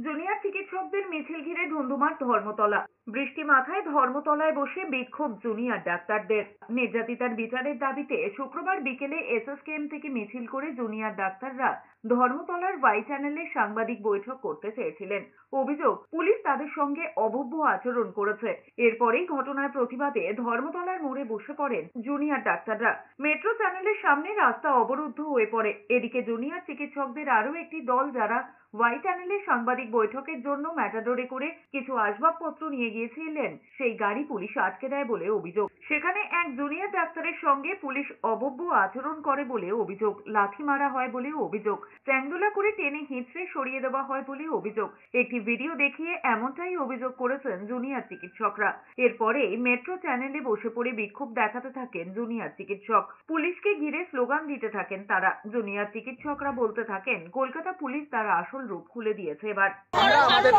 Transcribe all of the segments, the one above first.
Junior চিকিৎসকদের মিছিল ঘিরে ধুন্ধুমার ধর্মতলা। বৃষ্টি মাথায় ধর্মতলায় বসে বিক্ষোভ জুনিয়র ডাক্তারদের। নির্যাতিতার বিচারের দাবিতে শুক্রবার বিকেলে এসএসকেএম থেকে মিছিল করে জুনিয়র ডাক্তাররা ধর্মতলার ওয়াই চ্যানেলে সাংবাদিক বৈঠক করতে চেয়েছিলেন। অভিযোগ, পুলিশ তাদের সঙ্গে অভব্য আচরণ করেছে। এরপরেই ঘটনার প্রতিবাদে ধর্মতলার মোড়ে বসে পড়েন জুনিয়র ডাক্তাররা। মেট্রো চ্যানেলের সামনে রাস্তা অবরুদ্ধ হয়ে পড়ে। এদিকে জুনিয়র চিকিৎসকদের আরও একটি দল, যারা ওয়াই চ্যানেলে সাংবাদিক বৈঠকের জন্য ম্যাটাডোরে করে কিছু আসবাবপত্র নিয়ে গিয়েছিলেন, সেই গাড়ি পুলিশ আটকে দেয় বলে অভিযোগ। সেখানে এক জুনিয়র ডাক্তারের সঙ্গে পুলিশ অভব্য আচরণ করে বলে অভিযোগ। লাথি মারা হয় বলে অভিযোগ। চ্যাংদোলা করে টেনে হিঁচড়ে সরিয়ে দেওয়া হয় বলে অভিযোগ। একটি ভিডিও দেখিয়ে এমনটাই অভিযোগ করেছেন জুনিয়র চিকিৎসকরা। এরপরেই মেট্রো চ্যানেলে বসে পড়ে বিক্ষোভ দেখাতে থাকেন জুনিয়র চিকিৎসক। পুলিশকে ঘিরে স্লোগান দিতে থাকেন তারা। জুনিয়র চিকিৎসকরা বলতে থাকেন, কলকাতা পুলিশ তার আসল রূপ খুলে দিয়েছে। এবার আমরা আমাদের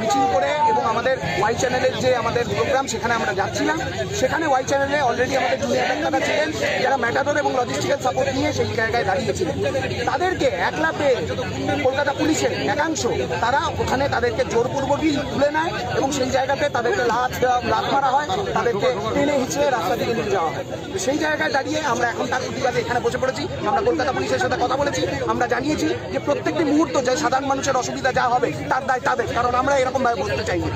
মিছিল করে এবং আমাদের ওয়াই চ্যানেলের যে আমাদের প্রোগ্রাম, সেখানে আমরা যাচ্ছিলাম। সেখানে ওয়াই চ্যানেলে অলরেডি আমাদের জুনিয়র ডাক্তাররা ছিলেন, যারা ম্যাটাডোর এবং লজিস্টিক্যাল সাপোর্ট নিয়ে সেই জায়গায় দাঁড়িয়েছিলেন। তাদেরকে একলা পেয়ে কলকাতা পুলিশের একাংশ তারা ওখানে তাদেরকে জোরপূর্বকই তুলে নেয় এবং সেই জায়গাতে তাদেরকে লাথ মারা হয়, তাদেরকে টেনে হিঁচড়ে রাস্তা থেকে নিয়ে যাওয়া হয়। সেই জায়গায় দাঁড়িয়ে আমরা এখন তার প্রতিবাদে এখানে বসে পড়েছি। আমরা কলকাতা পুলিশের সাথে কথা বলেছি। আমরা জানিয়েছি যে প্রত্যেকটি মুহূর্ত যে সাধারণ মানুষের অসুবিধা যা হবে তার দায় তাদের, কারণ আমরা এরকম ভাবে বলতে চাইনি।